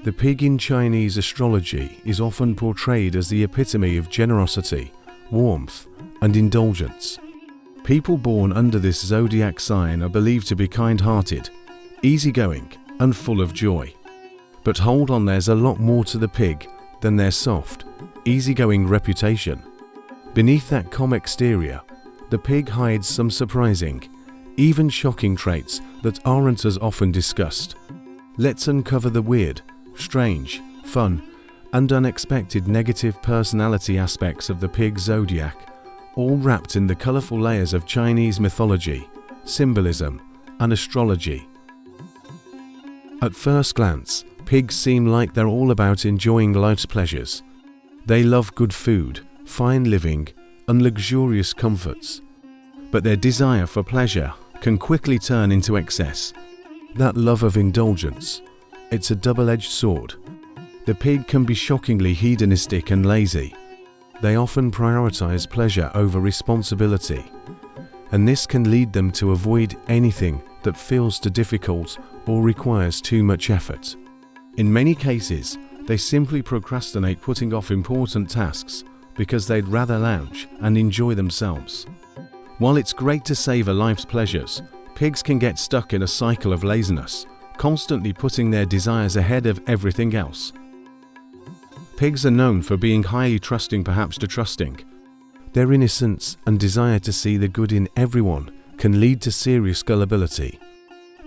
The pig in Chinese astrology is often portrayed as the epitome of generosity, warmth, and indulgence. People born under this zodiac sign are believed to be kind-hearted, easygoing, and full of joy. But hold on, there's a lot more to the pig than their soft, easygoing reputation. Beneath that calm exterior, the pig hides some surprising, even shocking traits that aren't as often discussed. Let's uncover the weird, strange, fun, and unexpected negative personality aspects of the pig zodiac, all wrapped in the colorful layers of Chinese mythology, symbolism, and astrology. At first glance, pigs seem like they're all about enjoying life's pleasures. They love good food, fine living, and luxurious comforts. But their desire for pleasure can quickly turn into excess. That love of indulgence, it's a double-edged sword. The pig can be shockingly hedonistic and lazy. They often prioritize pleasure over responsibility, and this can lead them to avoid anything that feels too difficult or requires too much effort. In many cases, they simply procrastinate putting off important tasks because they'd rather lounge and enjoy themselves. While it's great to savor life's pleasures, pigs can get stuck in a cycle of laziness, constantly putting their desires ahead of everything else. Pigs are known for being highly trusting, perhaps too trusting. Their innocence and desire to see the good in everyone can lead to serious gullibility.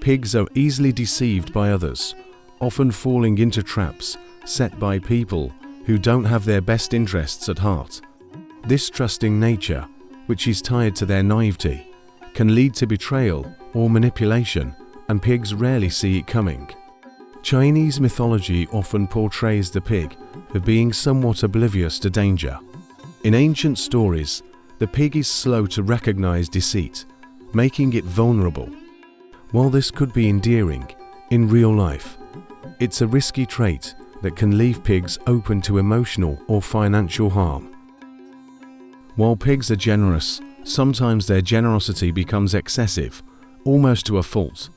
Pigs are easily deceived by others, often falling into traps set by people who don't have their best interests at heart. This trusting nature, which is tied to their naivety, can lead to betrayal or manipulation, and pigs rarely see it coming. Chinese mythology often portrays the pig as being somewhat oblivious to danger. In ancient stories, the pig is slow to recognize deceit, making it vulnerable. While this could be endearing, in real life, it's a risky trait that can leave pigs open to emotional or financial harm. While pigs are generous, sometimes their generosity becomes excessive, almost to a fault.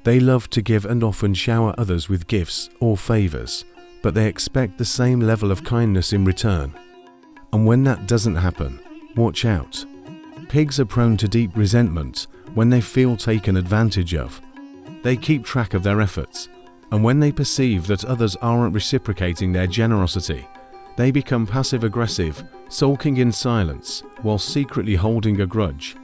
They love to give and often shower others with gifts or favors, but they expect the same level of kindness in return. And when that doesn't happen, watch out. Pigs are prone to deep resentment when they feel taken advantage of. They keep track of their efforts, and when they perceive that others aren't reciprocating their generosity, they become passive-aggressive, sulking in silence while secretly holding a grudge.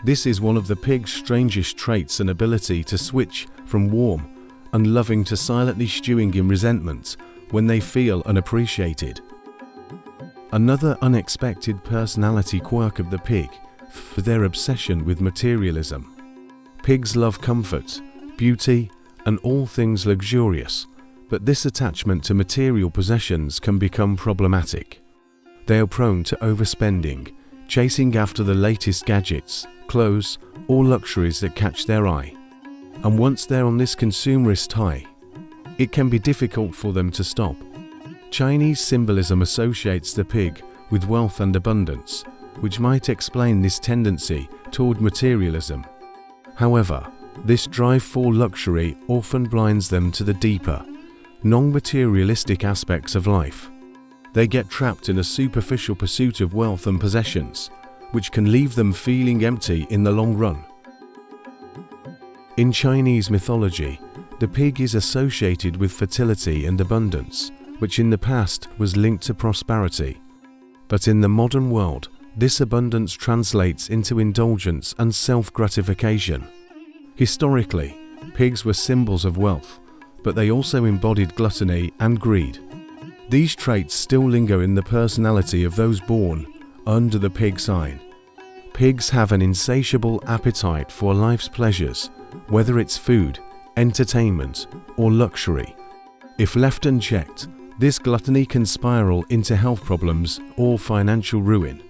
This is one of the pig's strangest traits, an ability to switch from warm and loving to silently stewing in resentment when they feel unappreciated. Another unexpected personality quirk of the pig is their obsession with materialism. Pigs love comfort, beauty, and all things luxurious, but this attachment to material possessions can become problematic. They are prone to overspending, chasing after the latest gadgets, clothes, or luxuries that catch their eye. And once they're on this consumerist high, it can be difficult for them to stop. Chinese symbolism associates the pig with wealth and abundance, which might explain this tendency toward materialism. However, this drive for luxury often blinds them to the deeper, non-materialistic aspects of life. They get trapped in a superficial pursuit of wealth and possessions, which can leave them feeling empty in the long run. In Chinese mythology, the pig is associated with fertility and abundance, which in the past was linked to prosperity. But in the modern world, this abundance translates into indulgence and self-gratification. Historically, pigs were symbols of wealth, but they also embodied gluttony and greed. These traits still linger in the personality of those born under the pig sign. Pigs have an insatiable appetite for life's pleasures, whether it's food, entertainment, or luxury. If left unchecked, this gluttony can spiral into health problems or financial ruin,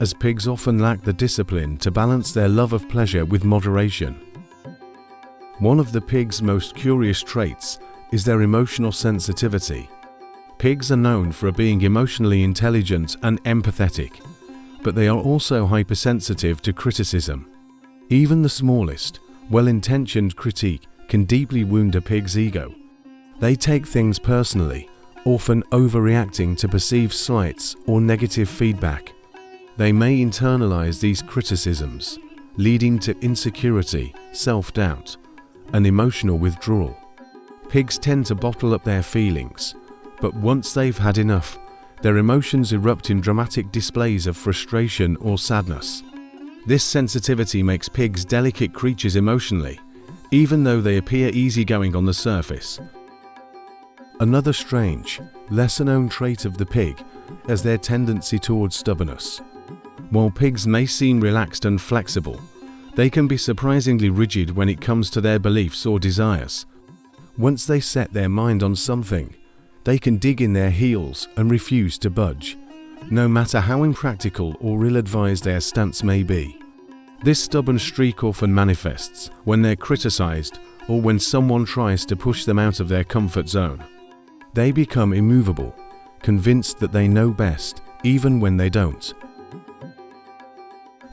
as pigs often lack the discipline to balance their love of pleasure with moderation. One of the pig's most curious traits is their emotional sensitivity. Pigs are known for being emotionally intelligent and empathetic, but they are also hypersensitive to criticism. Even the smallest, well-intentioned critique can deeply wound a pig's ego. They take things personally, often overreacting to perceived slights or negative feedback. They may internalize these criticisms, leading to insecurity, self-doubt, and emotional withdrawal. Pigs tend to bottle up their feelings, but once they've had enough, their emotions erupt in dramatic displays of frustration or sadness. This sensitivity makes pigs delicate creatures emotionally, even though they appear easygoing on the surface. Another strange, lesser-known trait of the pig is their tendency towards stubbornness. While pigs may seem relaxed and flexible, they can be surprisingly rigid when it comes to their beliefs or desires. Once they set their mind on something, they can dig in their heels and refuse to budge, no matter how impractical or ill-advised their stance may be. This stubborn streak often manifests when they're criticized or when someone tries to push them out of their comfort zone. They become immovable, convinced that they know best, even when they don't.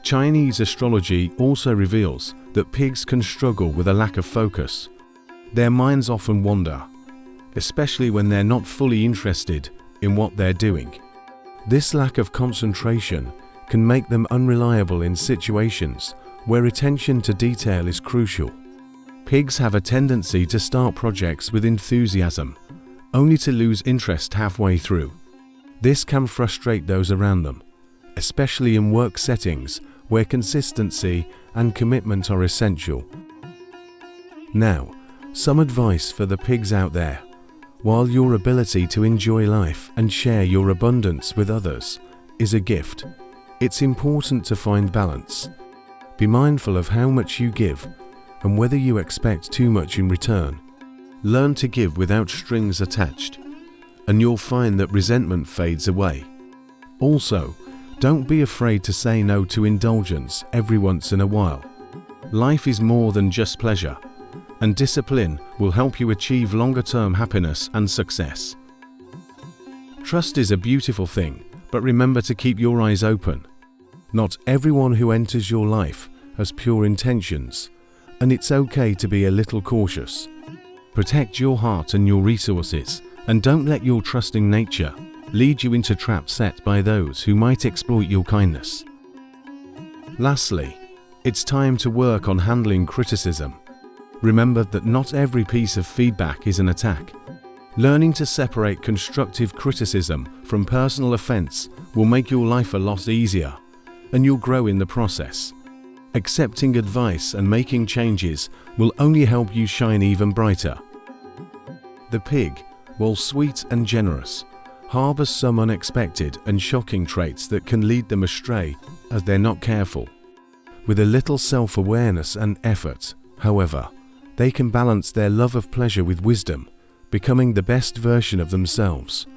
Chinese astrology also reveals that pigs can struggle with a lack of focus. Their minds often wander, especially when they're not fully interested in what they're doing. This lack of concentration can make them unreliable in situations where attention to detail is crucial. Pigs have a tendency to start projects with enthusiasm, only to lose interest halfway through. This can frustrate those around them, especially in work settings where consistency and commitment are essential. Now, some advice for the pigs out there. While your ability to enjoy life and share your abundance with others is a gift, it's important to find balance. Be mindful of how much you give and whether you expect too much in return. Learn to give without strings attached, and you'll find that resentment fades away. Also, don't be afraid to say no to indulgence every once in a while. Life is more than just pleasure, and discipline will help you achieve longer-term happiness and success. Trust is a beautiful thing, but remember to keep your eyes open. Not everyone who enters your life has pure intentions, and it's okay to be a little cautious. Protect your heart and your resources, and don't let your trusting nature lead you into traps set by those who might exploit your kindness. Lastly, it's time to work on handling criticism. Remember that not every piece of feedback is an attack. Learning to separate constructive criticism from personal offense will make your life a lot easier, and you'll grow in the process. Accepting advice and making changes will only help you shine even brighter. The pig, while sweet and generous, harbors some unexpected and shocking traits that can lead them astray as they're not careful. With a little self-awareness and effort, however, they can balance their love of pleasure with wisdom, becoming the best version of themselves.